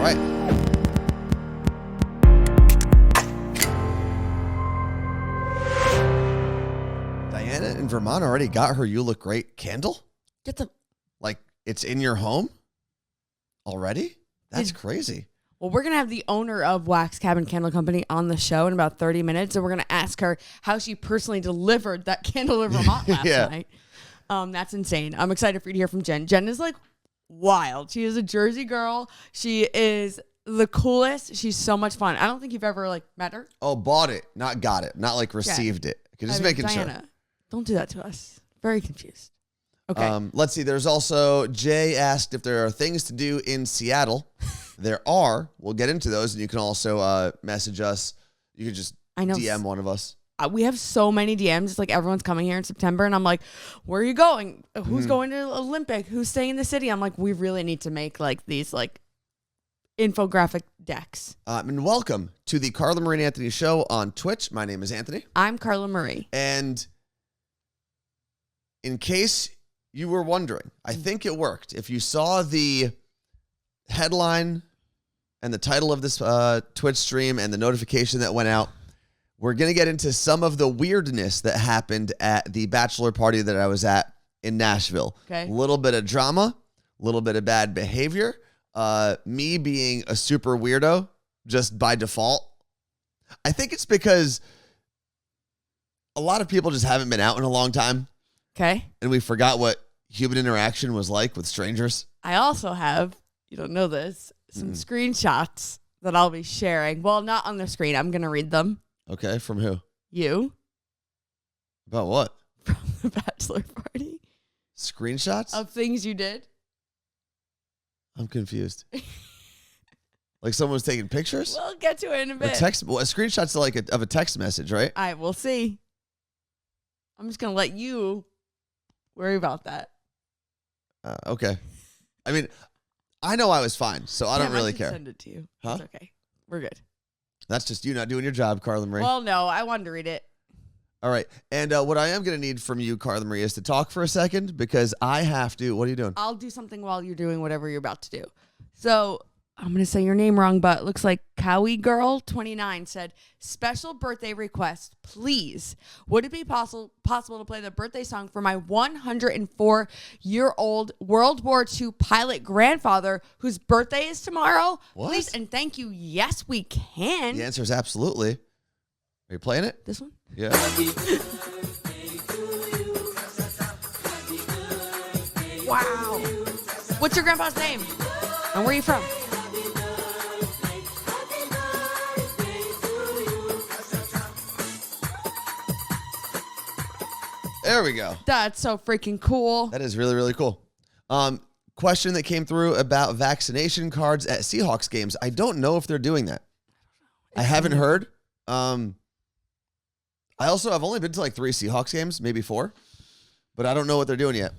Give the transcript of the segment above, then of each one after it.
right. Diana in Vermont already got her You Look Great candle? Get the. Like, it's in your home already? That's crazy. Well, we're going to have the owner of Wax Cabin Candle Company on the show in about 30 minutes, and we're going to ask her how she personally delivered that candle in Vermont last night. That's insane. I'm excited for you to hear from Jen. Jen is like wild. She is a Jersey girl. She is the coolest. She's so much fun. I don't think you've ever like met her. Oh, bought it, not got it, not like received it. Just making Diana, sure. Don't do that to us. Very confused. Okay. Let's see. There's also Jay asked if there are things to do in Seattle. There are. We'll get into those, and you can also message us. You can just DM one of us. We have so many DMs. It's like everyone's coming here in September, and I'm like, where are you going? Who's going to Olympic? Who's staying in the city? I'm like, we really need to make like these like infographic decks. And welcome to the Carla Marie and Anthony Show on Twitch. My name is Anthony. I'm Carla Marie. And in case you were wondering, I think it worked. If you saw the headline and the title of this Twitch stream and the notification that went out, we're going to get into some of the weirdness that happened at the bachelor party that I was at in Nashville. Okay. A little bit of drama, a little bit of bad behavior, me being a super weirdo just by default. I think it's because a lot of people just haven't been out in a long time. Okay. And we forgot what human interaction was like with strangers. I also have, you don't know this, some screenshots that I'll be sharing. Well, not on the screen. I'm going to read them. Okay, from who? You. About what? From the bachelor party. Screenshots? Of things you did. I'm confused. Like someone was taking pictures? We'll get to it in a bit. A screenshot's like of a text message, right? All right, we'll see. I'm just going to let you worry about that. Okay. I mean, I know I was fine, so I don't really care. Send it to you. Huh? It's okay. We're good. That's just you not doing your job, Carla Marie. Well, no, I wanted to read it. All right. And what I am going to need from you, Carla Marie, is to talk for a second because I have to. What are you doing? I'll do something while you're doing whatever you're about to do. So I'm going to say your name wrong, but it looks like Cowie Girl 29 said, special birthday request, please. Would it be possible to play the birthday song for my 104-year-old World War II pilot grandfather whose birthday is tomorrow? What? Please and thank you. Yes, we can. The answer is absolutely. Are you playing it? This one? Yeah. Wow. What's your grandpa's name? And where are you from? There we go. That's so freaking cool. That is really, really cool. Question that came through about vaccination cards at Seahawks games. I don't know if they're doing that. I haven't heard. I've only been to like 3 Seahawks games, maybe 4, but I don't know what they're doing yet.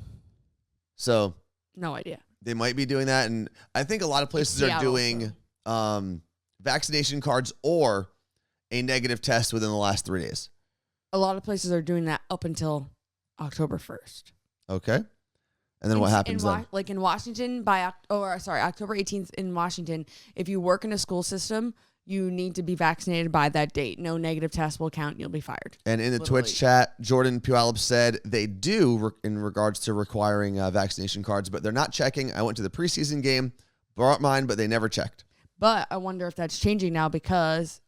So No idea. they might be doing that. And I think a lot of places are doing vaccination cards or a negative test within the last 3 days. A lot of places are doing that up until October 1st. Okay. And then what happens then? Like in Washington, October 18th in Washington, if you work in a school system, you need to be vaccinated by that date. No negative test will count. You'll be fired. And in the Twitch chat, Jordan Puyallup said they do in regards to requiring vaccination cards, but they're not checking. I went to the preseason game, brought mine, but they never checked. But I wonder if that's changing now because,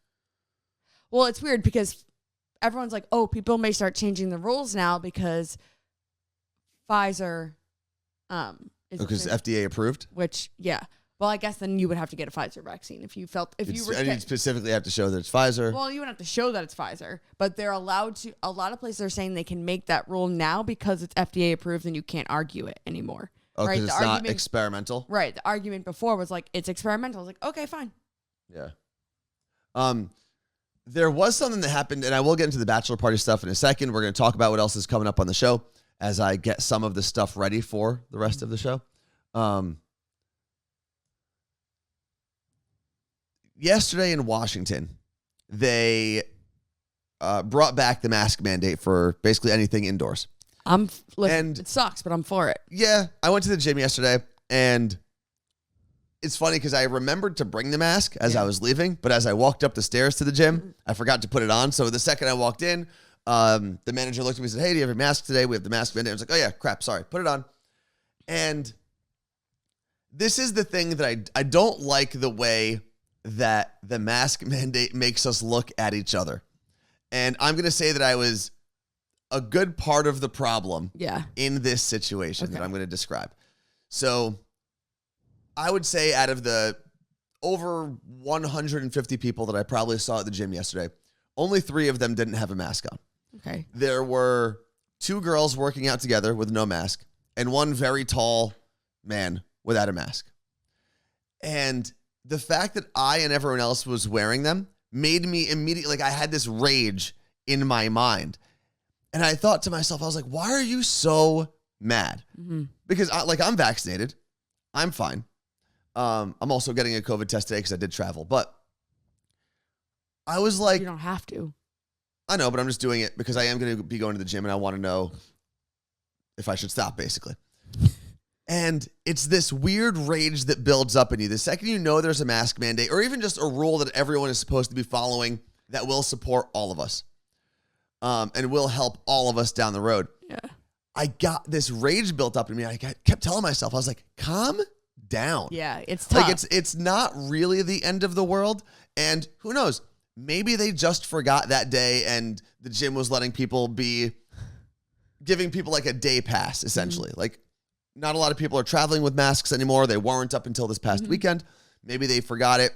well, it's weird because everyone's like, oh, people may start changing the rules now because Pfizer is because FDA approved? Which, yeah. Well, I guess then you would have to get a Pfizer vaccine if you were. And you specifically have to show that it's Pfizer. Well, you would have to show that it's Pfizer, but they're allowed to. A lot of places are saying they can make that rule now because it's FDA approved and you can't argue it anymore. Oh, because it's not experimental? Right. The argument before was like, it's experimental. I was like, okay, fine. Yeah. There was something that happened, and I will get into the bachelor party stuff in a second. We're going to talk about what else is coming up on the show as I get some of the stuff ready for the rest of the show. Yesterday in Washington, they brought back the mask mandate for basically anything indoors. It sucks, but I'm for it. Yeah, I went to the gym yesterday, and it's funny because I remembered to bring the mask as I was leaving, but as I walked up the stairs to the gym, I forgot to put it on. So the second I walked in, the manager looked at me and said, "Hey, do you have your mask today? We have the mask mandate." I was like, "Oh yeah, crap, sorry, put it on." And this is the thing that I don't like the way that the mask mandate makes us look at each other. And I'm going to say that I was a good part of the problem in this situation that I'm going to describe. So I would say out of the over 150 people that I probably saw at the gym yesterday, only 3 of them didn't have a mask on. Okay. There were 2 girls working out together with no mask and 1 very tall man without a mask. And the fact that I and everyone else was wearing them made me immediately, like I had this rage in my mind. And I thought to myself, I was like, why are you so mad? Mm-hmm. Because I'm vaccinated. I'm fine. I'm also getting a COVID test today because I did travel. But I was like, you don't have to. I know, but I'm just doing it because I am going to be going to the gym and I want to know if I should stop, basically. And it's this weird rage that builds up in you. The second you know there's a mask mandate or even just a rule that everyone is supposed to be following that will support all of us and will help all of us down the road. Yeah. I got this rage built up in me. I kept telling myself, I was like, calm down. Yeah, it's tough. Like it's not really the end of the world. And who knows? Maybe they just forgot that day and the gym was letting people giving people like a day pass, essentially. Mm-hmm. Like, not a lot of people are traveling with masks anymore. They weren't up until this past weekend. Maybe they forgot it,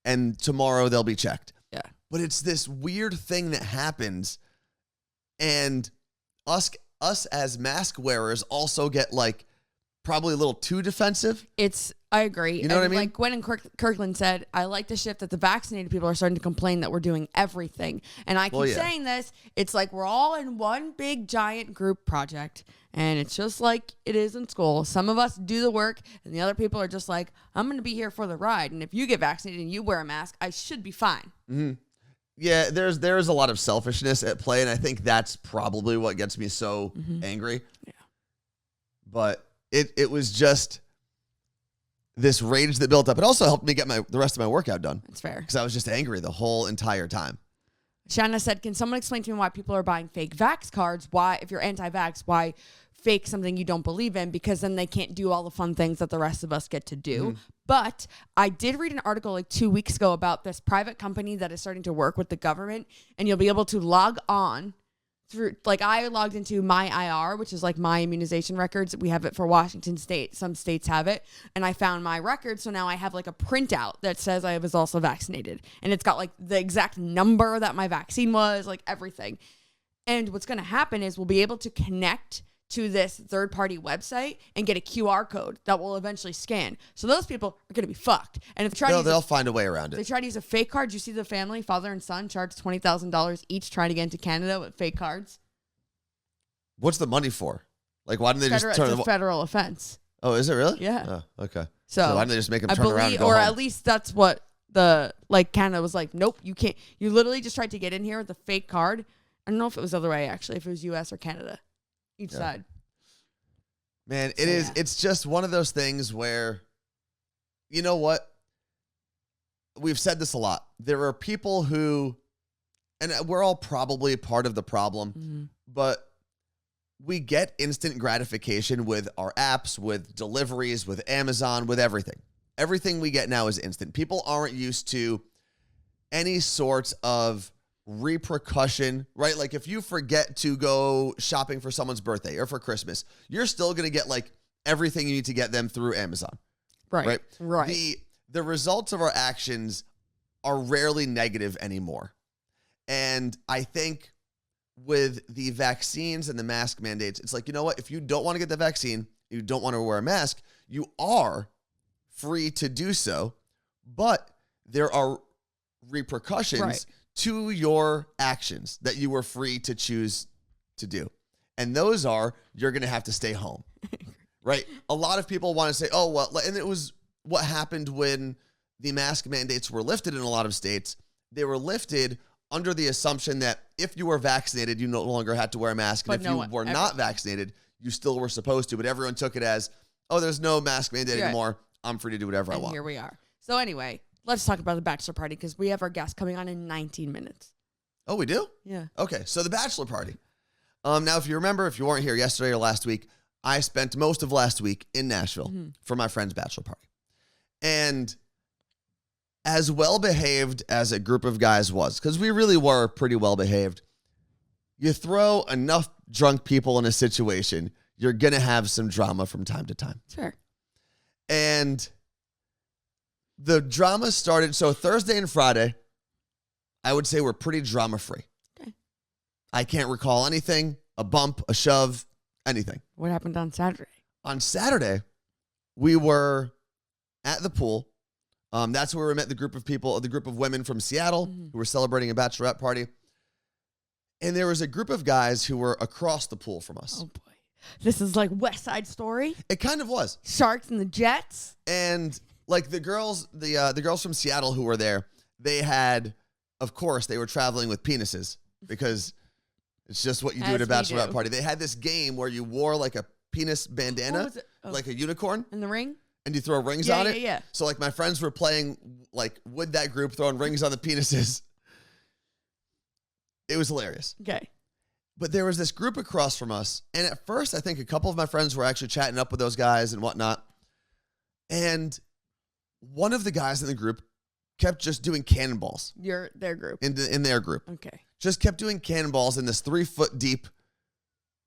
and tomorrow they'll be checked. Yeah. But it's this weird thing that happens, and us as mask wearers also get like probably a little too defensive. I agree. You know what I mean? Like Gwen and Kirkland said, I like the shift that the vaccinated people are starting to complain that we're doing everything. And I keep saying this, it's like we're all in one big giant group project. And it's just like it is in school. Some of us do the work and the other people are just like, I'm going to be here for the ride. And if you get vaccinated and you wear a mask, I should be fine. Mm-hmm. Yeah, there's a lot of selfishness at play. And I think that's probably what gets me so angry. Yeah. But it was just this rage that built up. It also helped me get the rest of my workout done. That's fair. Because I was just angry the whole entire time. Shanna said, can someone explain to me why people are buying fake vax cards? Why, if you're anti-vax, why fake something you don't believe in? Because then they can't do all the fun things that the rest of us get to do. Mm-hmm. But I did read an article like 2 weeks ago about this private company that is starting to work with the government, and you'll be able to log on through, like I logged into my IR, which is like my immunization records. We have it for Washington State. Some states have it. And I found my record. So now I have like a printout that says I was also vaccinated. And it's got like the exact number that my vaccine was, like everything. And what's going to happen is we'll be able to connect to this third-party website and get a QR code that will eventually scan. So those people are going to be fucked. And if they try they'll find a way around it. They try to use a fake card. You see the family, father and son, charged $20,000 each trying to get into Canada with fake cards. What's the money for? Like, why didn't they just turn? It's a federal offense. Oh, is it really? Yeah. Oh, okay. So why didn't they just make them turn around and go or home? at least that's what Canada was like. Nope, you can't. You literally just tried to get in here with a fake card. I don't know if it was the other way actually. If it was U.S. or Canada, each side. Man, it's just one of those things where, you know what? We've said this a lot. There are people who, and we're all probably part of the problem, but we get instant gratification with our apps, with deliveries, with Amazon, with everything. Everything we get now is instant. People aren't used to any sorts of repercussion, right? Like if you forget to go shopping for someone's birthday or for Christmas, you're still going to get like everything you need to get them through Amazon. Right. The results of our actions are rarely negative anymore. And I think with the vaccines and the mask mandates, it's like, you know what? If you don't want to get the vaccine, you don't want to wear a mask, you are free to do so, but there are repercussions to your actions that you were free to choose to do. And those are, you're going to have to stay home, right? A lot of people want to say, oh, well, and it was what happened when the mask mandates were lifted in a lot of states. They were lifted under the assumption that if you were vaccinated, you no longer had to wear a mask. And if you were not vaccinated, you still were supposed to. But everyone took it as, oh, there's no mask mandate anymore. I'm free to do whatever I And want. here we are. So anyway, let's talk about the bachelor party because we have our guest coming on in 19 minutes. Oh, we do? Yeah. Okay, so the bachelor party. Now, if you remember, if you weren't here yesterday or last week, I spent most of last week in Nashville for my friend's bachelor party. And as well-behaved as a group of guys was, because we really were pretty well-behaved, you throw enough drunk people in a situation, you're going to have some drama from time to time. Sure. And the drama started, so Thursday and Friday, I would say were pretty drama-free. Okay. I can't recall anything, a bump, a shove, anything. What happened on Saturday? On Saturday, we were at the pool. That's where we met the group of women from Seattle who were celebrating a bachelorette party. And there was a group of guys who were across the pool from us. Oh boy. This is like West Side Story. It kind of was. Sharks and the Jets. And like the girls from Seattle who were there, they had, of course, they were traveling with penises because it's just what you do at a bachelorette party. They had this game where you wore like a penis bandana, like a unicorn. In the ring? And you throw rings on it. Yeah. So like my friends were playing like with that group, throwing rings on the penises. It was hilarious. Okay. But there was this group across from us. And at first, I think a couple of my friends were actually chatting up with those guys and whatnot. And one of the guys in the group kept just doing cannonballs. Their group. In their group. Okay. Just kept doing cannonballs in this 3-foot deep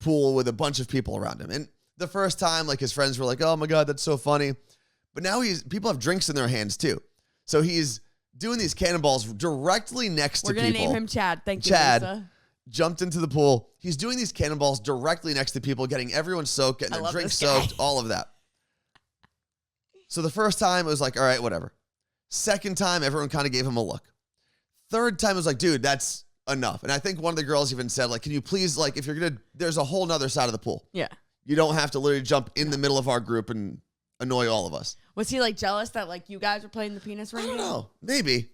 pool with a bunch of people around him. And the first time, like his friends were like, "Oh my God, that's so funny." But now people have drinks in their hands too. So he's doing these cannonballs directly next to people. We're going to name him Chad. Thank you, Chad Lisa. Jumped into the pool. He's doing these cannonballs directly next to people, getting everyone soaked, getting their drinks soaked, all of that. So the first time, it was like, all right, whatever. Second time, everyone kind of gave him a look. Third time, it was like, dude, that's enough. And I think one of the girls even said, like, can you please, like, if you're going to, there's a whole nother side of the pool. Yeah. You don't have to literally jump in the middle of our group and annoy all of us. Was he like jealous that like you guys were playing the penis ring? I don't know. Maybe.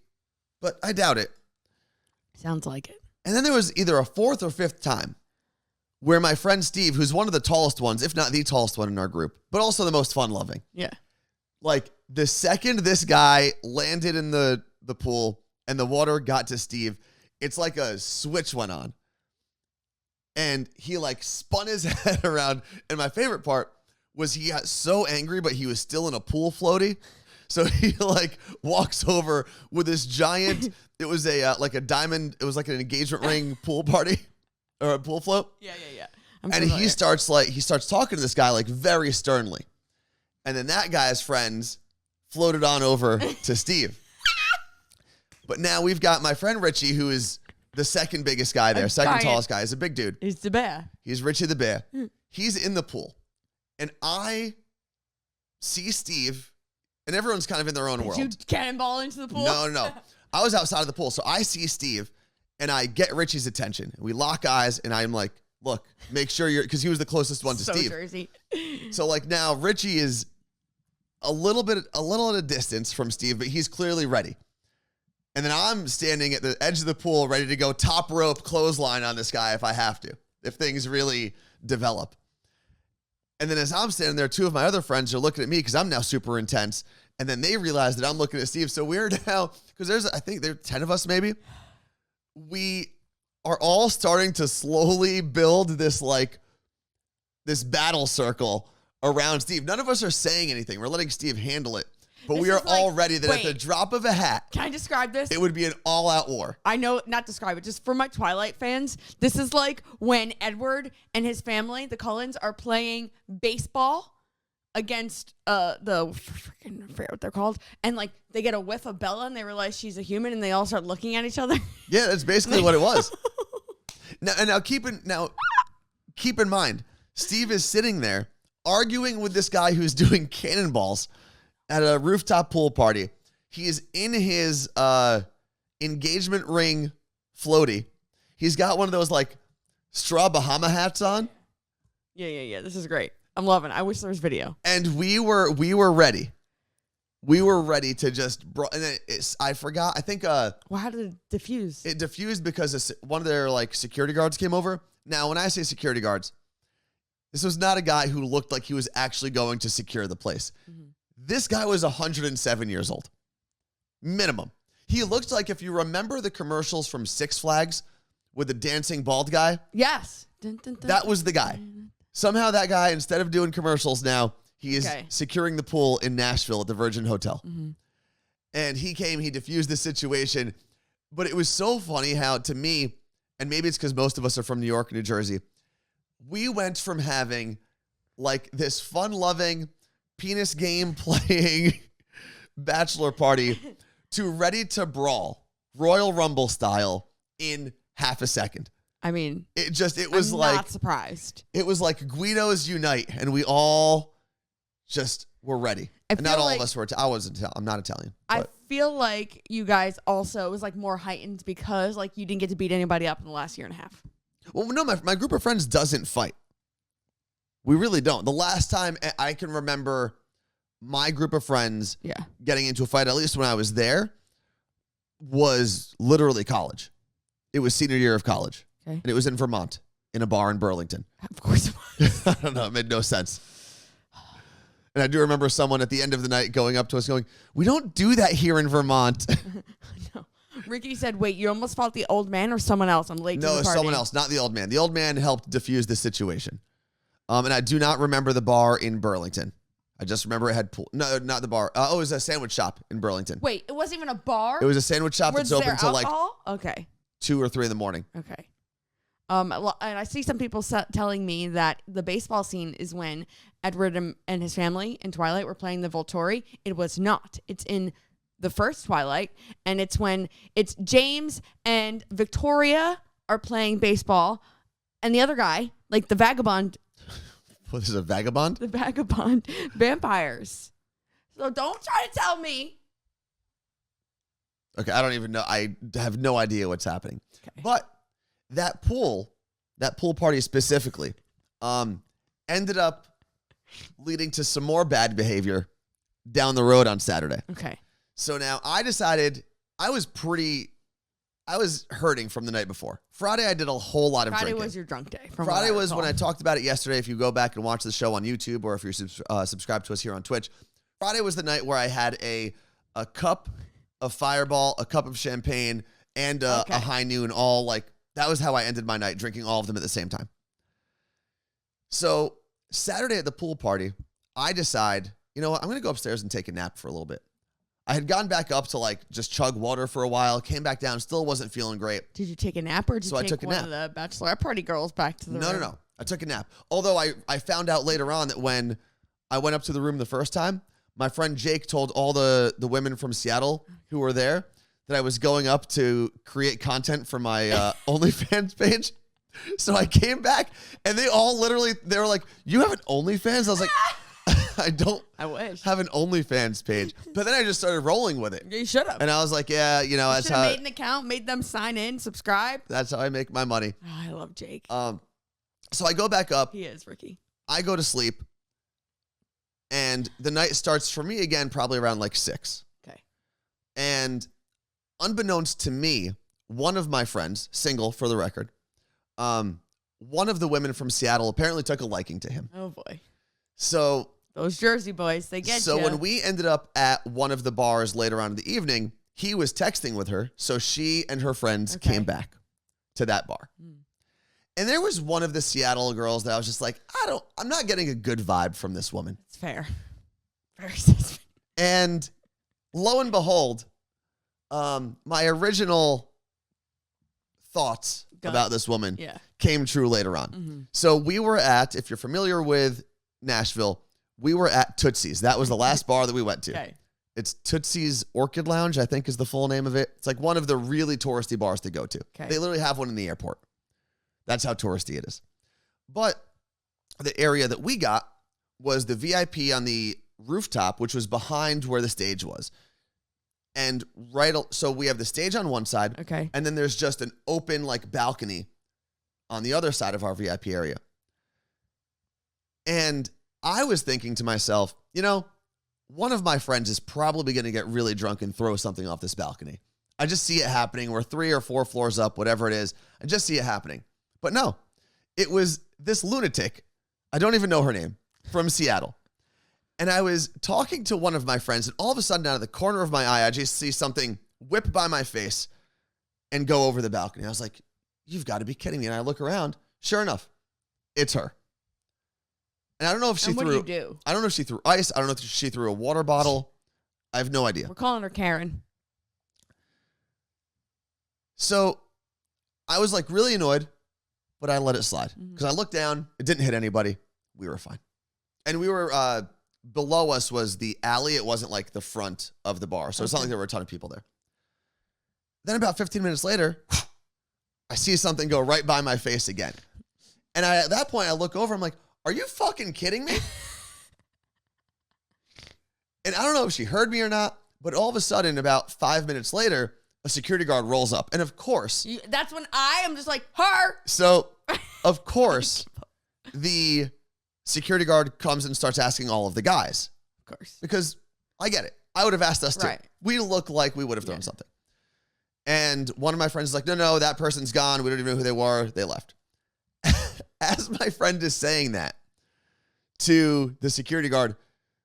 But I doubt it. Sounds like it. And then there was either a fourth or fifth time where my friend Steve, who's one of the tallest ones, if not the tallest one in our group, but also the most fun-loving. Yeah. Like, the second this guy landed in the pool and the water got to Steve, it's like a switch went on. And he, like, spun his head around. And my favorite part was he got so angry, but he was still in a pool floaty. So he, like, walks over with this giant, it was like a diamond, it was like an engagement ring pool party or a pool float. Yeah. And he starts talking to this guy, like, very sternly. And then that guy's friends floated on over to Steve. But now we've got my friend Richie, who is the second biggest guy there, second tallest guy. He's a big dude. He's the bear. He's Richie the bear. He's in the pool. And I see Steve, and everyone's kind of in their own world. Did you cannonball into the pool? No. I was outside of the pool. So I see Steve, and I get Richie's attention. We lock eyes, and I'm like, look, make sure you're, because he was the closest one to Steve. Jersey. So like now Richie is a little at a distance from Steve, but he's clearly ready. And then I'm standing at the edge of the pool ready to go top rope clothesline on this guy if I have to, if things really develop. And then as I'm standing there, two of my other friends are looking at me because I'm now super intense. And then they realize that I'm looking at Steve. So we're now, because I think there are 10 of us maybe. We are all starting to slowly build this battle circle around Steve. None of us are saying anything. We're letting Steve handle it. But we are all ready that at the drop of a hat, can I describe this? it would be an all-out war. I know, not describe it, just for my Twilight fans, this is like when Edward and his family, the Cullens, are playing baseball against freaking, I forget what they're called, and like they get a whiff of Bella and they realize she's a human and they all start looking at each other. Yeah, that's basically what it was. Now keep in mind, Steve is sitting there arguing with this guy who's doing cannonballs at a rooftop pool party. He is in his engagement ring floaty. He's got one of those like straw Bahama hats on. Yeah. This is great. I'm loving it. I wish there was video. And we were ready. We were ready to just I forgot. I think well, how did it diffuse? it diffused because one of their like security guards came over. Now, when I say security guards, this was not a guy who looked like he was actually going to secure the place. Mm-hmm. This guy was 107 years old. Minimum. He looked like, if you remember the commercials from Six Flags with the dancing bald guy. Yes. Dun, dun, dun, that was the guy. Somehow that guy, instead of doing commercials now, he is Okay. securing the pool in Nashville at the Virgin Hotel. Mm-hmm. And he came, he diffused the situation. But it was so funny how, to me, and maybe it's because most of us are from New York, New Jersey, we went from having like this fun-loving, penis game playing bachelor party to ready to brawl, Royal Rumble style, in half a second. I mean, It was I'm like, not surprised. it was like Guidos unite, and we all just were ready. I And not feel all like- of us were. I'm not Italian. I But feel like you guys also, it was like more heightened because like you didn't get to beat anybody up in the last year and a half. well, no, my group of friends doesn't fight. We really don't. The last time I can remember my group of friends Yeah. getting into a fight, at least when I was there, was literally college. It was senior year of college. Okay. And it was in Vermont, in a bar in Burlington. Of course it was. I don't know. It made no sense. And I do remember someone at the end of the night going up to us going, "We don't do that here in Vermont." No. Ricky said, wait, you almost fought the old man or someone else? I'm late to No, the party. someone else, not the old man. The old man helped diffuse the situation. And I do not remember the bar in Burlington. I just remember it had pool. No, not the bar. It was a sandwich shop in Burlington. Wait, it wasn't even a bar? It was a sandwich shop Was that's open there till like alcohol? Okay. 2 or 3 in the morning. Okay. And I see some people telling me that the baseball scene is when Edward and his family in Twilight were playing the Volturi. It was not. It's in the first Twilight, and it's when it's James and Victoria are playing baseball, and the other guy, like the vagabond What is a vagabond? vampires. So don't try to tell me. Okay, I don't even know. I have no idea what's happening. Okay. But that pool party specifically, ended up leading to some more bad behavior down the road on Saturday. Okay. So now I decided I was hurting from the night before. Friday, I did a whole lot of Friday drinking. was your drunk day. Friday was when I talked about it yesterday. If you go back and watch the show on YouTube, or if you're subscribed to us here on Twitch, Friday was the night where I had a cup of Fireball, a cup of champagne, and a High Noon. All like, that was how I ended my night, drinking all of them at the same time. So Saturday at the pool party, I decide, you know what, I'm going to go upstairs and take a nap for a little bit. I had gone back up to like just chug water for a while, came back down, still wasn't feeling great. Did you take a nap or did So you I take took a one nap. of the bachelorette party girls back to the room? No. I took a nap. Although I found out later on that when I went up to the room the first time, my friend Jake told all the women from Seattle who were there that I was going up to create content for my OnlyFans page. So I came back and they were like, "You have an OnlyFans?" I was like, I don't I wish. have an OnlyFans page. But then I just started rolling with it. You should have. And I was like, yeah, you know, Should have made an account, made them sign in, subscribe. that's how I make my money. Oh, I love Jake. So I go back up, He is, Ricky. I go to sleep, and the night starts for me again probably around like 6. Okay. And unbeknownst to me, one of my friends, single for the record, one of the women from Seattle apparently took a liking to him. Oh, boy. So Those Jersey boys, they get you. when we ended up at one of the bars later on in the evening, he was texting with her. So she and her friends Okay. came back to that bar. And there was one of the Seattle girls that I was just like, I'm not getting a good vibe from this woman. It's fair. Very suspect. And lo and behold, my original thoughts about this woman Yeah. came true later on. So we were at, if you're familiar with Nashville, we were at Tootsie's. That was the last bar that we went to. Okay. It's Tootsie's Orchid Lounge, I think is the full name of it. It's like one of the really touristy bars to go to. Okay. They literally have one in the airport. That's how touristy it is. But the area that we got was the VIP on the rooftop, which was behind where the stage was. And so we have the stage on one side, Okay. and then there's just an open like balcony on the other side of our VIP area. And I was thinking to myself, you know, one of my friends is probably going to get really drunk and throw something off this balcony. I just see it happening. We're 3 or 4 floors up, whatever it is. I just see it happening. But no, it was this lunatic. I don't even know her name, from Seattle. And I was talking to one of my friends, and all of a sudden, out of the corner of my eye, I just see something whip by my face and go over the balcony. I was like, you've got to be kidding me. And I look around. Sure enough, it's her. And I don't know if she and what threw. do you do? I don't know if she threw ice. I don't know if she threw a water bottle. I have no idea. We're calling her Karen. So I was like really annoyed, but I let it slide because I looked down. It didn't hit anybody. We were fine. And we were below us was the alley. It wasn't like the front of the bar. So it's not like there were a ton of people there. Then about 15 minutes later, I see something go right by my face again. And at that point, I look over. I'm like, are you fucking kidding me? And I don't know if she heard me or not, but all of a sudden, about 5 minutes later, a security guard rolls up. And of course, that's when I am just like, her. So, of course, the security guard comes and starts asking all of the guys. Of course. Because I get it. I would have asked us too. Right. We look like we would have thrown something. And one of my friends is like, no, that person's gone. We don't even know who they were. They left. As my friend is saying that to the security guard,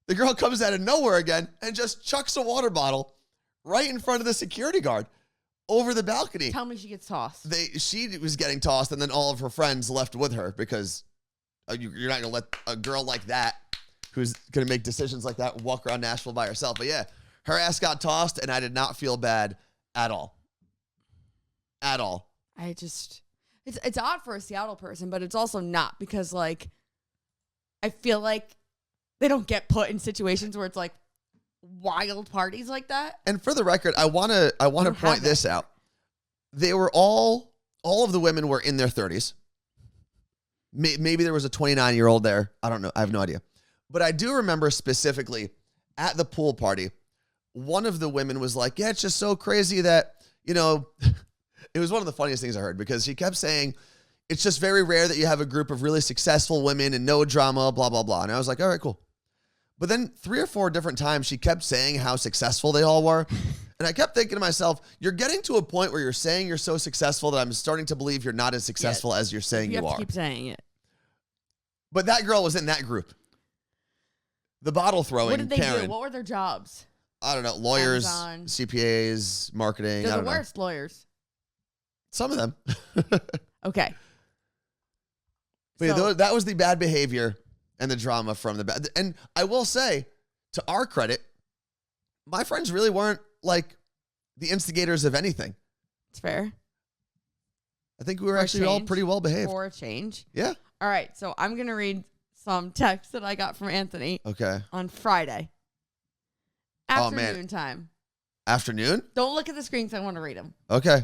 the girl comes out of nowhere again and just chucks a water bottle right in front of the security guard over the balcony. Tell me she gets tossed. She was getting tossed, and then all of her friends left with her because you're not going to let a girl like that, who's going to make decisions like that, walk around Nashville by herself. But yeah, her ass got tossed, and I did not feel bad at all. At all. It's odd for a Seattle person, but it's also not because, like, I feel like they don't get put in situations where it's like wild parties like that. And for the record, I want to point this out. They were all of the women were in their 30s. Maybe there was a 29-year-old there. I don't know. I have no idea. But I do remember specifically at the pool party, one of the women was like, yeah, it's just so crazy that, it was one of the funniest things I heard because she kept saying, it's just very rare that you have a group of really successful women and no drama, blah, blah, blah. And I was like, all right, cool. But then 3 or 4 different times, she kept saying how successful they all were. And I kept thinking to myself, you're getting to a point where you're saying you're so successful that I'm starting to believe you're not as successful as you're saying you have are. To keep saying it. But that girl was in that group. The bottle throwing, What did they Karen. do? What were their jobs? I don't know. Lawyers, Amazon. CPAs, marketing. They're I the don't know. worst lawyers. Some of them. Okay. But yeah, that was the bad behavior and the drama from the bad. And I will say, to our credit, my friends really weren't like the instigators of anything. It's fair. I think we were actually all pretty well behaved. For a change. Yeah. All right. So I'm going to read some texts that I got from Anthony. Okay. On Friday. Afternoon time. Afternoon? Don't look at the screen because I want to read them. Okay.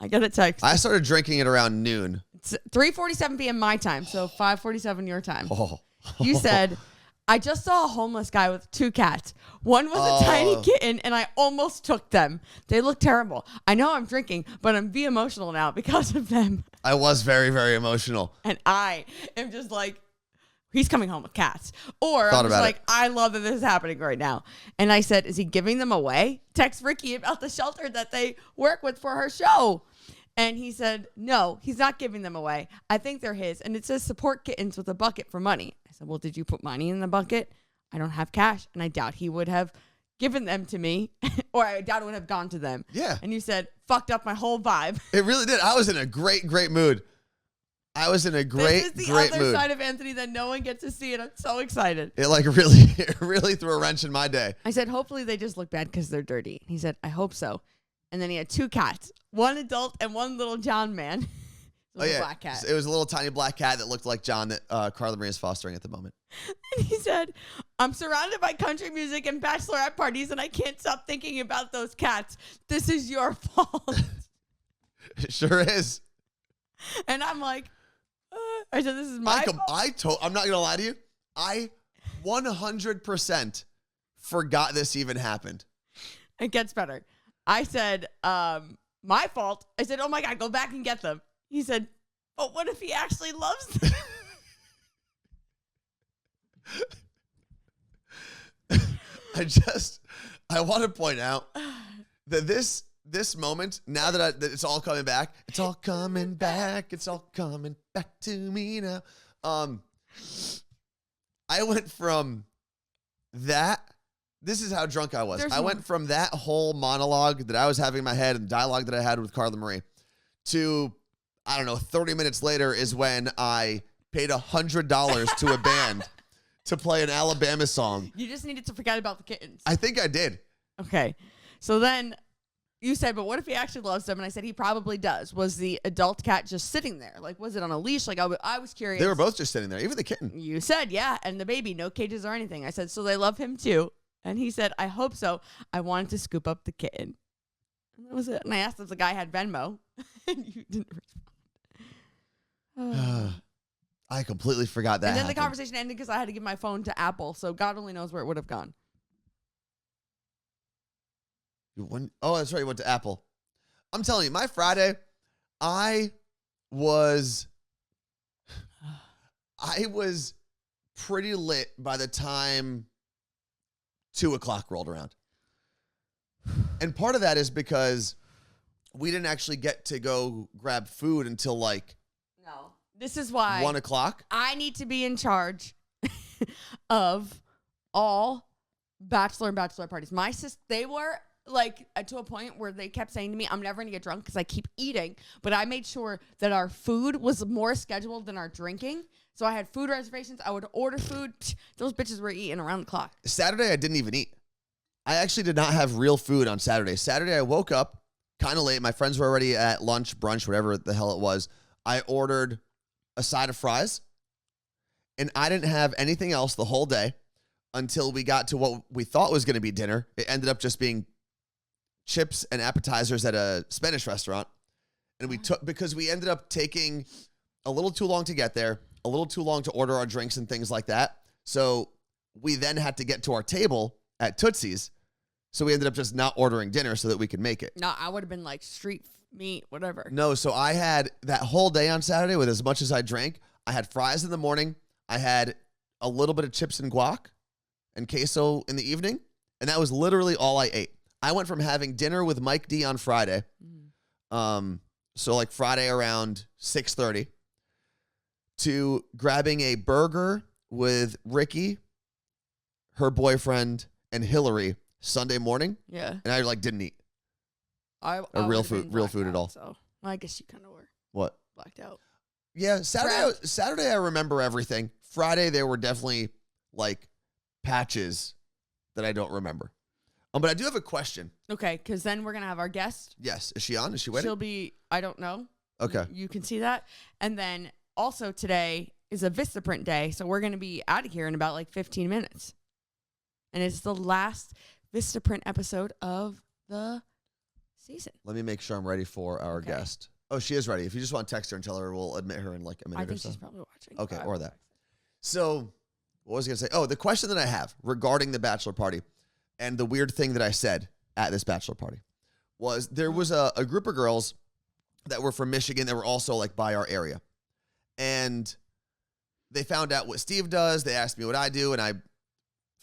I got a text. I started drinking it around noon. It's 3:47 p.m. my time, so 5:47 your time. Oh. You said, I just saw a homeless guy with 2 cats. One was a tiny kitten, and I almost took them. They look terrible. I know I'm drinking, but I'm be emotional now because of them. I was very, very emotional. And I am just like, he's coming home with cats. Or I'm just like, I love that this is happening right now. And I said, is he giving them away? Text Ricky about the shelter that they work with for her show. And he said, no, he's not giving them away. I think they're his. And it says support kittens with a bucket for money. I said, well, did you put money in the bucket? I don't have cash. And I doubt he would have given them to me. Or I doubt it would have gone to them. Yeah. And you said, fucked up my whole vibe. It really did. I was in a great, great mood. I was in a great, this is the great other mood. side of Anthony that no one gets to see, and I'm so excited. It really threw a wrench in my day. I said, hopefully they just look bad because they're dirty. He said, I hope so. And then he had 2 cats, 1 adult and 1 little John man. Black cat. It was a little tiny black cat that looked like John that Carla Marie is fostering at the moment. And he said, I'm surrounded by country music and bachelorette parties, and I can't stop thinking about those cats. This is your fault. It sure is. And I'm like, I said, this is my fault. I'm not going to lie to you. I 100% forgot this even happened. It gets better. I said, my fault. I said, oh my God, go back and get them. He said, but what if he actually loves them? I want to point out that this moment, now that it's all coming back, it's all coming back to me now. I went from This is how drunk I was. There's I more. went from that whole monologue that I was having in my head and dialogue that I had with Carla Marie to, I don't know, 30 minutes later is when I paid $100 to a band to play an Alabama song. You just needed to forget about the kittens. I think I did. Okay. So then you said, but what if he actually loves them? And I said, he probably does. Was the adult cat just sitting there? Like, was it on a leash? Like, I was curious. They were both just sitting there, even the kitten. You said, yeah. And the baby, no cages or anything. I said, so they love him too. And he said, I hope so. I wanted to scoop up the kitten. And that was it. And I asked if the guy had Venmo. And you didn't respond. I completely forgot that. And then happened. the conversation ended because I had to give my phone to Apple. So God only knows where it would have gone. Oh, that's right. You went to Apple. I'm telling you, my Friday, I was pretty lit by the time 2:00 rolled around. And part of that is because we didn't actually get to go grab food until like No. This is why 1:00. I need to be in charge of all bachelor and bachelor parties. My sis, they were like to a point where they kept saying to me, I'm never going to get drunk because I keep eating. But I made sure that our food was more scheduled than our drinking. So I had food reservations. I would order food. Psh, those bitches were eating around the clock. Saturday, I didn't even eat. I actually did not have real food on Saturday. Saturday, I woke up kind of late. My friends were already at lunch, brunch, whatever the hell it was. I ordered a side of fries, and I didn't have anything else the whole day until we got to what we thought was going to be dinner. It ended up just being chips and appetizers at a Spanish restaurant. And because we ended up taking a little too long to get there, a little too long to order our drinks and things like that. So we then had to get to our table at Tootsie's. So we ended up just not ordering dinner so that we could make it. No, I would have been like street meat, whatever. No, so I had that whole day on Saturday with as much as I drank. I had fries in the morning. I had a little bit of chips and guac and queso in the evening. And that was literally all I ate. I went from having dinner with Mike D on Friday. So like Friday around 6:30 to grabbing a burger with Ricky, her boyfriend, and Hillary Sunday morning. Yeah. And I like didn't eat I real would've been food at blacked all. out, So I guess you kind of were What? blacked out. Yeah, Saturday I remember everything. Friday there were definitely like patches that I don't remember. But I do have a question. Okay, because then we're going to have our guest. Yes. Is she on? Is she waiting? She'll be, I don't know. Okay. You can see that. And then also today is a Vistaprint day. So we're going to be out of here in about like 15 minutes. And it's the last Vistaprint episode of the season. Let me make sure I'm ready for our guest. Oh, she is ready. If you just want to text her and tell her, we'll admit her in like a minute I or think so. she's probably watching. Okay, or that. So what was I going to say? Oh, the question that I have regarding the bachelor party and the weird thing that I said at this bachelor party was there was a group of girls that were from Michigan that were also like by our area. And they found out what Steve does. They asked me what I do, and I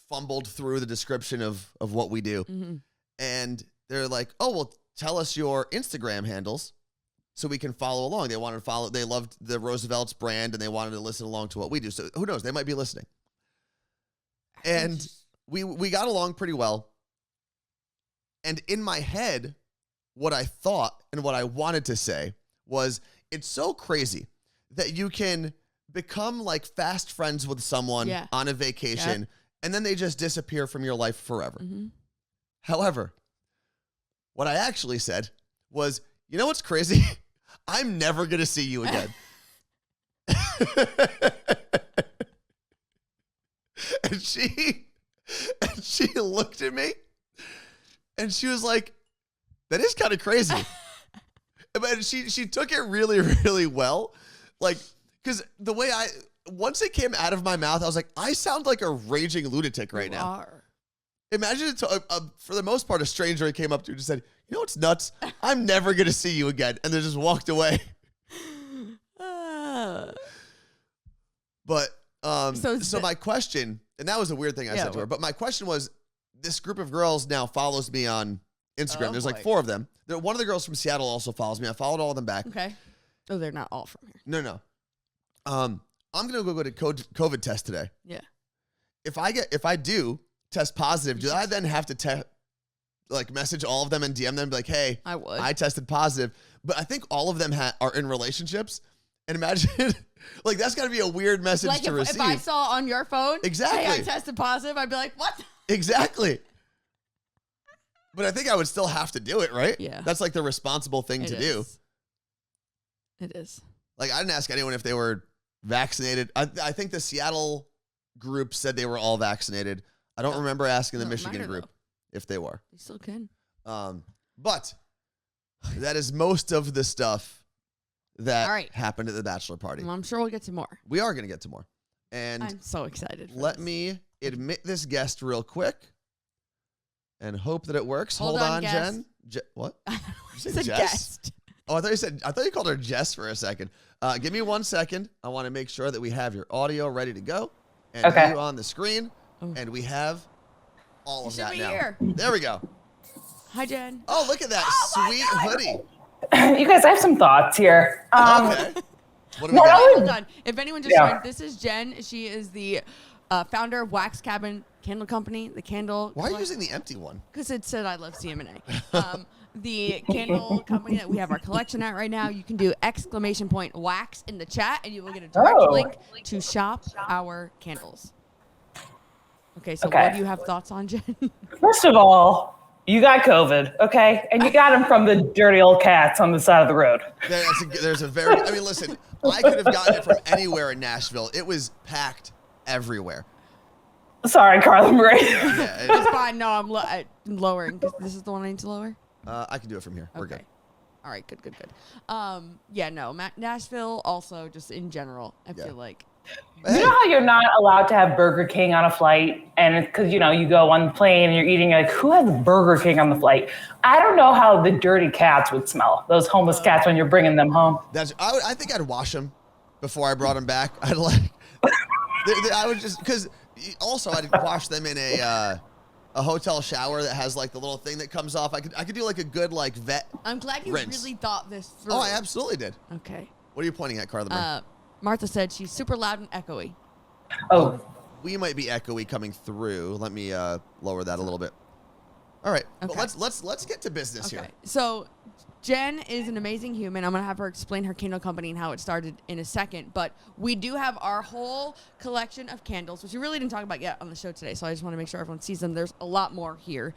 fumbled through the description of what we do. Mm-hmm. And they're like, oh, well, tell us your Instagram handles so we can follow along. They wanted to follow. They loved the Roosevelt's brand, and they wanted to listen along to what we do. So who knows? They might be listening. And we got along pretty well. And in my head, what I thought and what I wanted to say was, it's so crazy that you can become like fast friends with someone on a vacation, and then they just disappear from your life forever. Mm-hmm. However, what I actually said was, you know what's crazy? I'm never going to see you again. And she looked at me and she was like, that is kind of crazy. But she took it really, really well. Like, because the way once it came out of my mouth, I was like, I sound like a raging lunatic right now. Are. Imagine it for the most part, a stranger came up to you and just said, you know what's nuts? I'm never going to see you again. And they just walked away. But so my question, and that was a weird thing I said to her, but my question was, this group of girls now follows me on Instagram. There's like 4 of them. One of the girls from Seattle also follows me. I followed all of them back. Okay. Oh, they're not all from here. No. I'm going to go get a COVID test today. Yeah. If I do test positive, do I then have to message all of them and DM them and be like, hey, I tested positive? But I think all of them are in relationships. And imagine, like, that's got to be a weird message to receive. If I saw on your phone, exactly, hey, I tested positive, I'd be like, what? Exactly. But I think I would still have to do it, right? Yeah. That's like the responsible thing to do. It is. Like, I didn't ask anyone if they were vaccinated. I think the Seattle group said they were all vaccinated. I don't remember asking the Michigan group if they were. You still can. But that is most of the stuff that happened at the bachelor party. Well, I'm sure we'll get to more. We are going to get to more. And I'm so excited. Let me admit this guest real quick and hope that it works. Hold on, Jen. What? You said guest. Oh, I thought you called her Jess for a second. Give me 1 second. I want to make sure that we have your audio ready to go and you on the screen. And we have all of that now. Here. There we go. Hi, Jen. Oh, look at that sweet hoodie. You guys, I have some thoughts here. Okay. What do we got? Hold on. If anyone just joined, this is Jen. She is the founder of Wax Cabin Candle Company. The candle. Why are you using the empty one? Because it said I love CMNA. The candle company that we have our collection at right now. You can do !wax in the chat, and you will get a direct link to shop our candles. Okay, so what do you have thoughts on, Jen? First of all, you got COVID, okay? And you got them from the dirty old cats on the side of the road. Listen, I could have gotten it from anywhere in Nashville. It was packed everywhere. Sorry, Carla Marie. It's fine. No, I'm lowering. This is the one I need to lower? I can do it from here. We're good. All right, good. Nashville also, just in general, I feel like. You know how you're not allowed to have Burger King on a flight? And it's because, you go on the plane and you're eating, like, who has Burger King on the flight? I don't know how the dirty cats would smell, those homeless cats, when you're bringing them home. I think I'd wash them before I brought them back. I would just, because also I'd wash them in a hotel shower that has like the little thing that comes off. I could do like a good like vet. I'm glad you rinse. really thought this through. Oh, I absolutely did. Okay. What are you pointing at, Carla? Martha said she's super loud and echoey. Oh. We might be echoey coming through. Let me lower that a little bit. All right. Okay. But let's get to business here. So Jen is an amazing human. I'm going to have her explain her candle company and how it started in a second. But we do have our whole collection of candles, which we really didn't talk about yet on the show today. So I just want to make sure everyone sees them. There's a lot more here.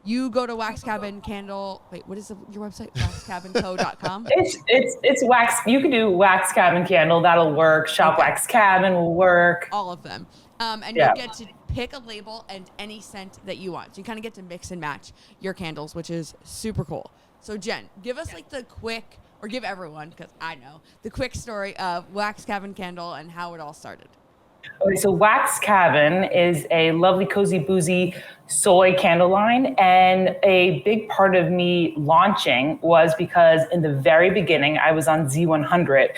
You go to Wax Cabin Candle. Wait, what is your website? WaxCabinCo.com. It's wax. You can do Wax Cabin Candle. That'll work. Shop Wax Cabin will work. All of them. And you get to pick a label and any scent that you want. So you kind of get to mix and match your candles, which is super cool. So Jen, give us like the quick, or give everyone, because I know, the quick story of Wax Cabin Candle and how it all started. Okay, so Wax Cabin is a lovely, cozy, boozy soy candle line. And a big part of me launching was because in the very beginning, I was on Z100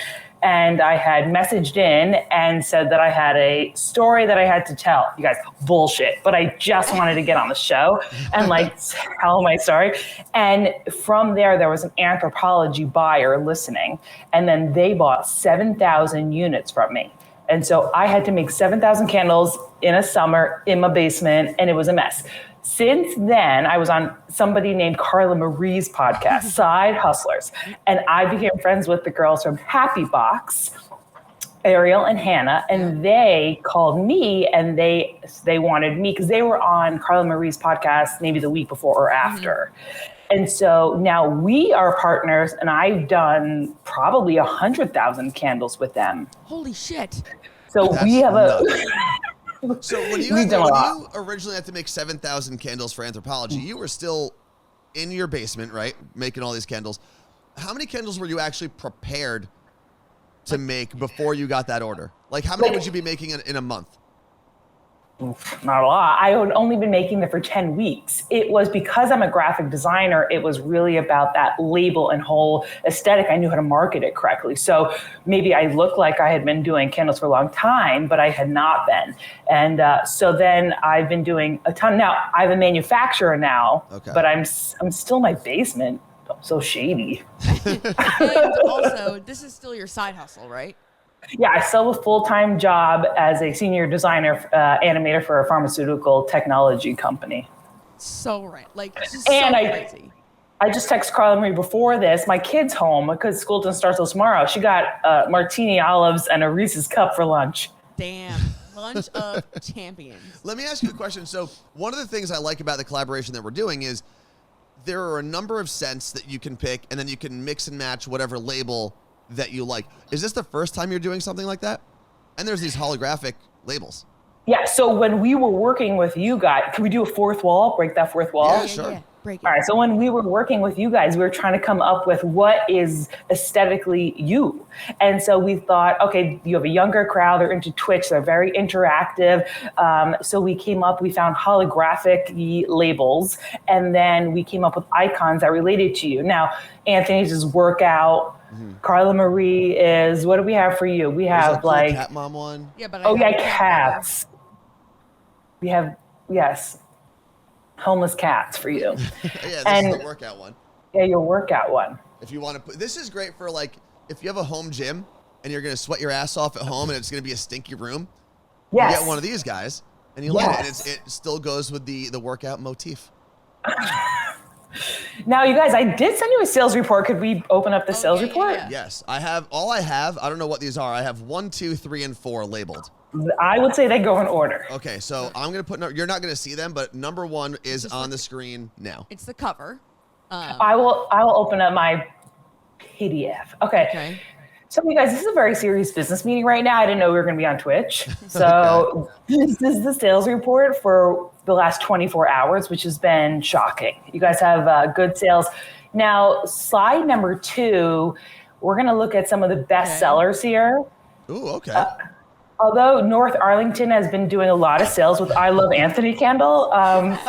and I had messaged in and said that I had a story that I had to tell. You guys, bullshit. But I just wanted to get on the show and like tell my story. And from there was an Anthropologie buyer listening. And then they bought 7,000 units from me. And so I had to make 7,000 candles in a summer in my basement, and it was a mess. Since then, I was on somebody named Carla Marie's podcast, Side Hustlers, and I became friends with the girls from Happy Box, Ariel and Hannah, and they called me and they wanted me because they were on Carla Marie's podcast maybe the week before or after. And so now we are partners, and I've done probably 100,000 candles with them. Holy shit. So we have So when you originally had to make 7,000 candles for Anthropologie, you were still in your basement, right? Making all these candles. How many candles were you actually prepared to make before you got that order? Like how many would you be making in a month? Not a lot. I had only been making them for 10 weeks. It was because I'm a graphic designer, it was really about that label and whole aesthetic. I knew how to market it correctly. So maybe I looked like I had been doing candles for a long time, but I had not been. And so then I've been doing a ton. Now, I'm a manufacturer now, but I'm still in my basement. I'm so shady. And also, this is still your side hustle, right? Yeah, I still have a full-time job as a senior designer, animator for a pharmaceutical technology company. So right, like this is And so crazy. I just texted Carla Marie before this. My kid's home because school doesn't start till tomorrow. She got martini olives and a Reese's cup for lunch. Damn, lunch of champions. Let me ask you a question. So one of the things I like about the collaboration that we're doing is there are a number of scents that you can pick, and then you can mix and match whatever label that you like. Is this the first time you're doing something like that? And there's these holographic labels. Yeah, so when we were working with you guys, can we do a fourth wall? Break that fourth wall? Yeah, sure. Yeah, break it. All right, so when we were working with you guys, we were trying to come up with what is aesthetically you. And so we thought, okay, you have a younger crowd, they're into Twitch, they're very interactive. So we found holographic labels, and then we came up with icons that related to you. Now, Anthony's is workout. Carla Marie is, what do we have for you? We There's have a cool like, Cat Mom one. Yeah, but oh I yeah, have cats. We have, yes, homeless cats for you. Yeah, this And- is the workout one. Yeah, your workout one. If you want to put, this is great for like, if you have a home gym and you're going to sweat your ass off at home and it's going to be a stinky room, Yes. you get one of these guys and you light it, and Yes. it still goes with the workout motif. Now, you guys, I did send you a sales report. Could we open up the sales yeah, report? yeah. Yes, I don't know what these are. I have 1, 2, 3, and 4 labeled. I would say they go in order. Okay, so I'm going to put, you're not going to see them, but number 1 is Just on like- the screen now. It's the cover. I will open up my PDF. Okay. So, you guys, this is a very serious business meeting right now. I didn't know we were going to be on Twitch. So, This is the sales report for the last 24 hours, which has been shocking. You guys have good sales. Now, slide number 2, we're going to look at some of the best Okay. sellers here. Ooh, okay. Although North Arlington has been doing a lot of sales with I Love Anthony candle,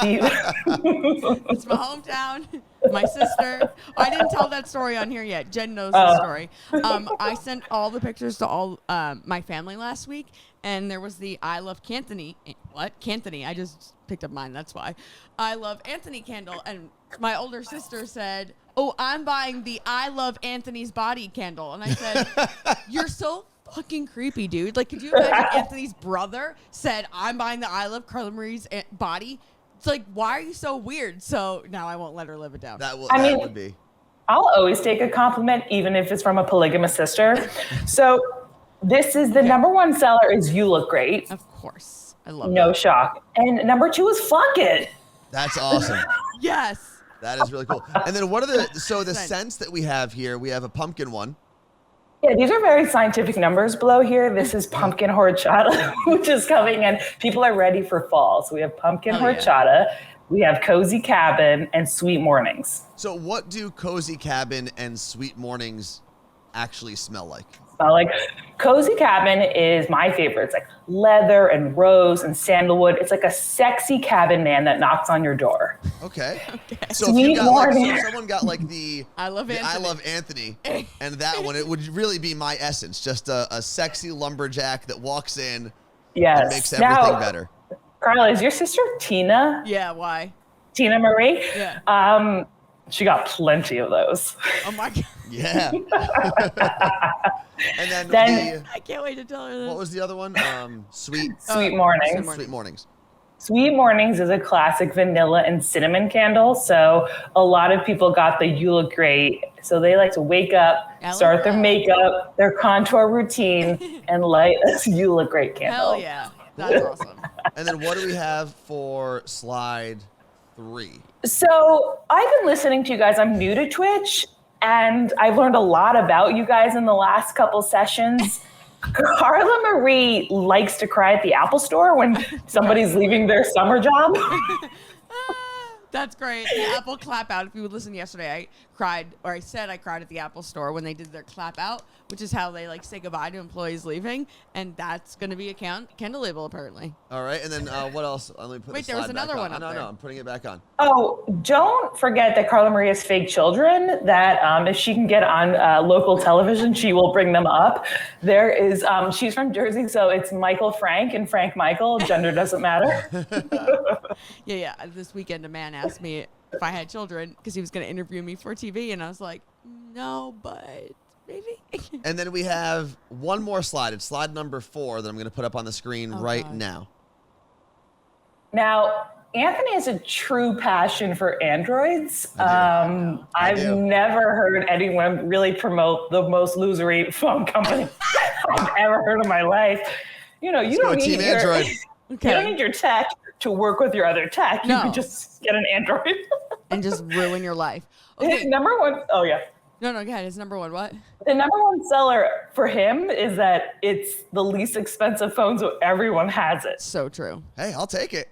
It's my hometown. My sister. I didn't tell that story on here yet. Jen knows the story. I sent all the pictures to all my family last week, and there was the I Love Canthony. What? Canthony. I just picked up mine. That's why. I Love Anthony candle. And my older sister said, "Oh, I'm buying the I Love Anthony's body candle." And I said, "You're so fucking creepy, dude. Like, could you imagine Anthony's brother said, I'm buying the I Love Carla Marie's body?" It's like, why are you so weird? So now I won't let her live it down. That mean- would be. I'll always take a compliment, even if it's from a polygamous sister. So this is the number 1 seller is You Look Great. Of course. I love No that. shock. And number 2 is Fuck It. That's awesome. Yes. That is really cool. And then what are the Scent. scents that we have here? We have a pumpkin one. Yeah, these are very scientific numbers below here. This is pumpkin horchata, which is coming in. People are ready for fall. So we have pumpkin Oh, yeah. horchata, we have cozy cabin, and sweet mornings. So what do Cozy Cabin and Sweet Mornings actually smell like? Like cozy cabin is my favorite. It's like leather and rose and sandalwood. It's like a sexy cabin man that knocks on your door. Okay. So Sweet if you got like, morning. so someone got like the I Love the I Anthony. Love Anthony and that one, it would really be my essence. Just a sexy lumberjack that walks in Yes. and makes everything better. Carla, is your sister Tina? Yeah, why? Tina Marie? Yeah. She got plenty of those. Oh my God. Yeah. And then, Then- I can't wait to tell her this. what was the other one? Sweet Sweet mornings. Sweet Mornings. Sweet Mornings is a classic vanilla and cinnamon candle. So a lot of people got the You Look Great. So they like to wake up, I start love their that. makeup, their contour routine, and light a You Look Great candle. Hell yeah. That's awesome. And then what do we have for slide 3? So I've been listening to you guys. I'm new to Twitch, and I've learned a lot about you guys in the last couple sessions. Carla Marie likes to cry at the Apple Store when somebody's leaving their summer job. That's great. The Apple clap out. If you would listen yesterday, I cried, or I said I cried at the Apple Store when they did their clap out, which is how they like say goodbye to employees leaving, and that's going to be a candle label apparently. All right. And then what else? Let me put Wait, the there was slide back another on. one up No, there. I'm putting it back on. Oh, don't forget that Carla Marie has fake children, that if she can get on local television, she will bring them up. There is, she's from Jersey, so it's Michael Frank and Frank Michael. Gender doesn't matter. Yeah. This weekend, a man asked me if I had children because he was going to interview me for TV, and I was like, no, but maybe. And then we have one more slide. It's slide number 4 that I'm going to put up on the screen right now. Now, Anthony has a true passion for androids. I've never heard anyone really promote the most losery phone company I've ever heard in my life. You know, you don't need Android. You don't need your tech to work with your other tech. No. You can just get an Android. And just ruin your life. Okay. His number one, oh yeah. No, go ahead. His number one what? The number one seller for him is that it's the least expensive phone, so everyone has it. So true. Hey, I'll take it.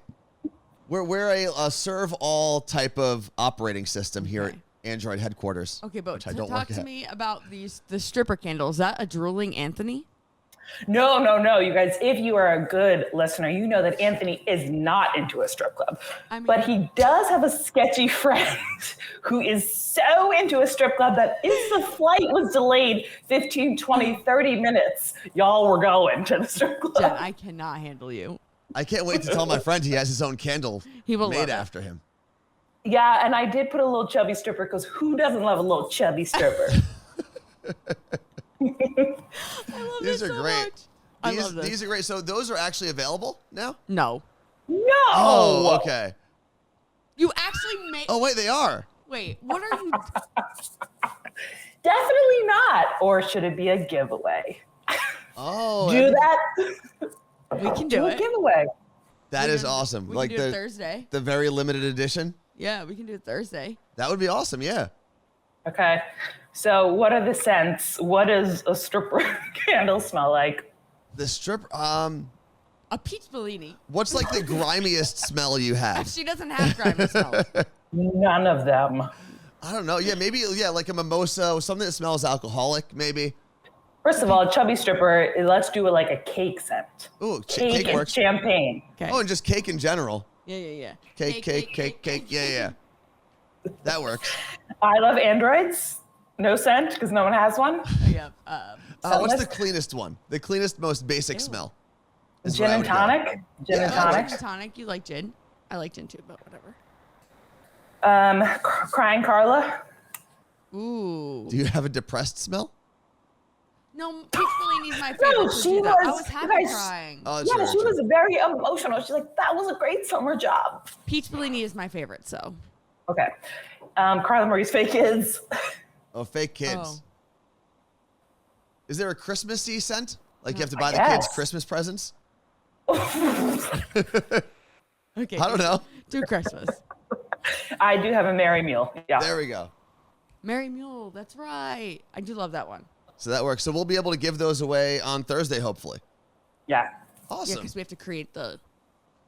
We're a serve all type of operating system here at Android headquarters. Okay, but talk to me about the stripper candle. Is that a drooling Anthony? No, you guys. If you are a good listener, you know that Anthony is not into a strip club. But he does have a sketchy friend who is so into a strip club that if the flight was delayed 15, 20, 30 minutes, y'all were going to the strip club. Jen, I cannot handle you. I can't wait to tell my friend he has his own candle made after him. Yeah, and I did put a little chubby stripper because who doesn't love a little chubby stripper? I love These this are so great. much. I love this. These are great. So those are actually available now? No. Oh, okay. You actually made. Oh, wait, they are. Wait, what are you? Definitely not. Or should it be a giveaway? Oh. Do that. We can do a it. giveaway. That is awesome. We Like can do it Thursday. The very limited edition. Yeah, we can do it Thursday. That would be awesome. Yeah. Okay. So what are the scents? What does a stripper candle smell like? The strip. A peach Bellini. What's like the grimiest smell you have? She doesn't have grimy smells. None of them. I don't know. Yeah, maybe. Yeah, like a mimosa, something that smells alcoholic. Maybe. First of all, chubby stripper. Let's do it like a cake scent. Ooh, Cake and works. champagne. Okay. Oh, and just cake in general. Yeah. Cake. Yeah. That works. I love androids. No scent because no one has one. Yeah. What's the cleanest one? The cleanest, most basic smell. is Gin where I and would go. tonic. Gin and I like tonic. gin tonic. You like gin? I like gin too, but whatever. Crying Carla. Ooh. Do you have a depressed smell? No, peach Bellini's my favorite. No, to she do that. I was- was happy guys- crying. Oh, that's Yeah, very she true. was very emotional. She's like, that was a great summer job. Peach Bellini is my favorite, so. Okay. Carla Marie's fake kids. Oh, fake kids. Oh. Is there a Christmassy scent? Like you have to buy I the kids guess. Christmas presents? Okay. I don't know. Do Christmas. I do have a Merry Meal. Yeah. There we go. Merry Mule, that's right. I do love that one. So that works. So we'll be able to give those away on Thursday, hopefully. Yeah. Yeah, Awesome. because we have to create the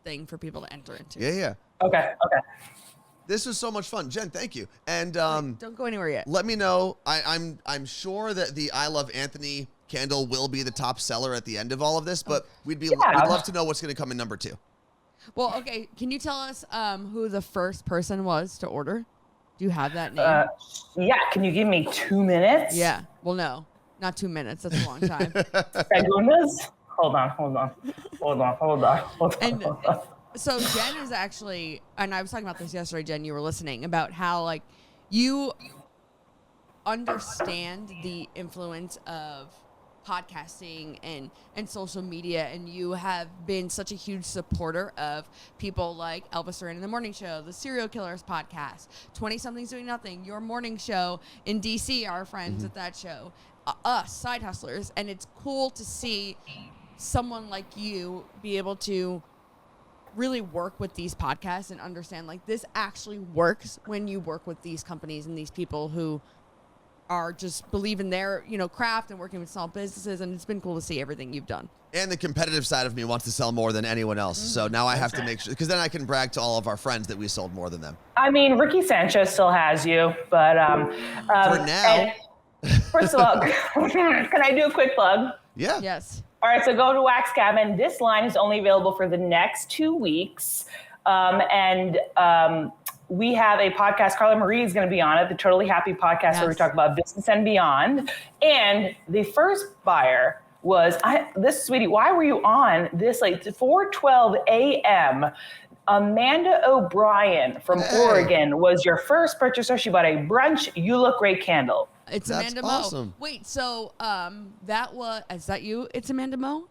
thing for people to enter into. Yeah. Okay. This was so much fun. Jen, thank you. And Don't go anywhere yet. let me know. I'm sure that the I Love Anthony candle will be the top seller at the end of all of this, but we'd love to know what's going to come in number 2. Well, okay. Can you tell us who the first person was to order? Do you have that name? Yeah. Can you give me 2 minutes? Yeah. Well, no, not 2 minutes. That's a long time. Segundos? Hold on. And so Jen is actually, and I was talking about this yesterday, Jen, you were listening, about how like you understand the influence of podcasting and social media, and you have been such a huge supporter of people like Elvis Duran in the Morning Show, the Serial Killers podcast, 20 Somethings Doing Nothing, your morning show in DC, our friends at that show, us, Side Hustlers, and it's cool to see someone like you be able to really work with these podcasts and understand like this actually works when you work with these companies and these people who are just believe in their, craft and working with small businesses. And it's been cool to see everything you've done. And the competitive side of me wants to sell more than anyone else. So now I have to make sure, because then I can brag to all of our friends that we sold more than them. I mean, Ricky Sanchez still has you, but For now. First of all, can I do a quick plug? Yeah. Yes. All right, so go to Wax Cabin. This line is only available for the next 2 weeks. We have a podcast. Carla Marie is going to be on it, the Totally Happy podcast, where we Yes. talk about business and beyond. And the first buyer was, sweetie, why were you on this late? 4:12 a.m. Amanda O'Brien from Hey. Oregon was your first purchaser. She bought a Brunch You Look Great candle. It's That's Amanda awesome. Mo. Wait, so is that you? It's Amanda Mo?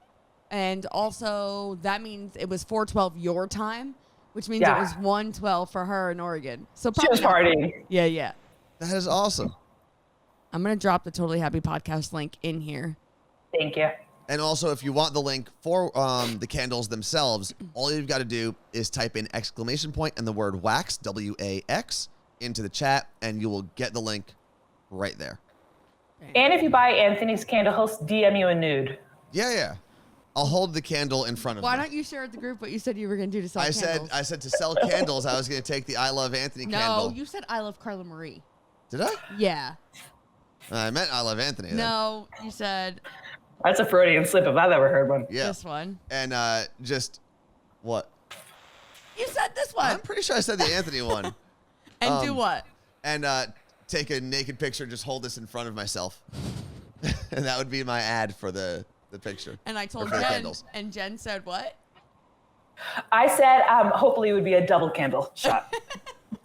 And also that means it was 4:12 your time, which means Yeah. it was 1:12 for her in Oregon. So She was probably partying. Yeah. That is awesome. I'm gonna drop the Totally Happy podcast link in here. Thank you. And also, if you want the link for the candles themselves, all you've got to do is type in exclamation point and the word wax, WAX, into the chat, and you will get the link right there. And if you buy Anthony's candle, he'll DM you a nude. Yeah. I'll hold the candle in front of Why me. don't you share with the group what you said you were gonna do to sell I candles? said to sell candles, I was going to take the I Love Anthony no, candle. you said I love Carla Marie. Did I? Yeah. I meant I Love Anthony. Then. No, you said That's a Freudian slip if I've ever heard one. Yeah. this one. And just what? You said this one. I'm pretty sure I said the Anthony one. And do what? And take a naked picture, just hold this in front of myself. And that would be my ad for the picture. And I told for the Jen, candles. and Jen said what? I said, hopefully it would be a double candle shot.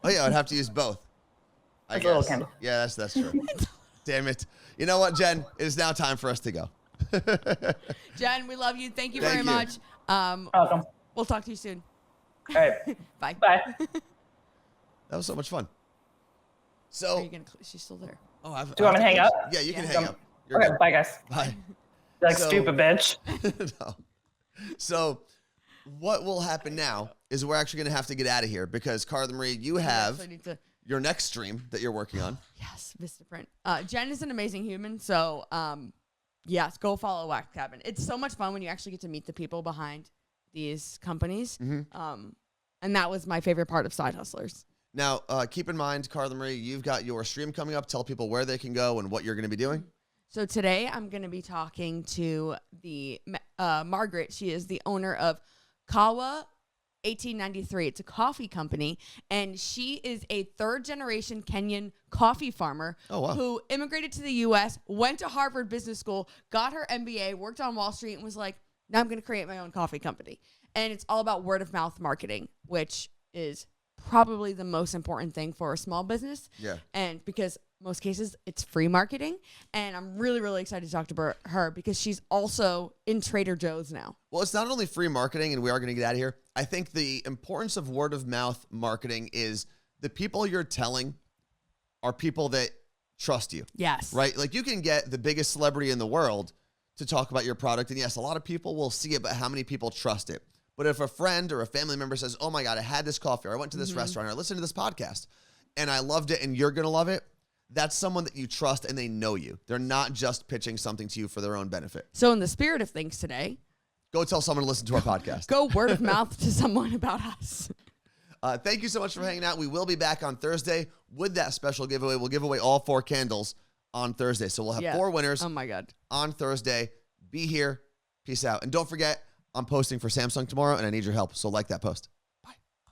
Oh yeah, I'd have to use both. I Like a little guess. candle. Yeah, that's true. Damn it. You know what, Jen? It is now time for us to go. Jen, we love you. Thank you Thank very you. much. Welcome. We'll talk to you soon. All right. Bye. Bye. That was so much fun. Are So, you gonna? She's still there. do you you want me to hang up? Yeah, you can Yeah. hang up. You're Okay, good. bye, guys. Bye. Like, So- stupid bitch. No. So, what will happen now is we're actually going to have to get out of here because Carla Marie, you have Yes, I need to. your next stream that you're working on. Yes, Vistaprint. Jen is an amazing human. So, yes, go follow Wax Cabin. It's so much fun when you actually get to meet the people behind these companies. And that was my favorite part of Side Hustlers. Now, keep in mind, Carla Marie, you've got your stream coming up. Tell people where they can go and what you're going to be doing. So today I'm going to be talking to the Margaret. She is the owner of Kawa 1893. It's a coffee company, and she is a third-generation Kenyan coffee farmer Oh, wow. who immigrated to the U.S., went to Harvard Business School, got her MBA, worked on Wall Street, and was like, now I'm going to create my own coffee company. And it's all about word-of-mouth marketing, which is probably the most important thing for a small business. Yeah. And because most cases it's free marketing. And I'm really, really excited to talk to her because she's also in Trader Joe's now. Well, it's not only free marketing, and we are going to get out of here. I think the importance of word of mouth marketing is the people you're telling are people that trust you, Yes. right? Like you can get the biggest celebrity in the world to talk about your product. And yes, a lot of people will see it, but how many people trust it? But if a friend or a family member says, oh my God, I had this coffee, or I went to this restaurant, or I listened to this podcast and I loved it and you're going to love it, that's someone that you trust and they know you. They're not just pitching something to you for their own benefit. So in the spirit of things today, Go tell someone to listen to our podcast. go word of mouth to someone about us. Thank you so much for hanging out. We will be back on Thursday with that special giveaway. We'll give away all 4 candles on Thursday. So we'll have 4 winners Oh my God. on Thursday. Be here. Peace out. And don't forget, I'm posting for Samsung tomorrow and I need your help. So like that post.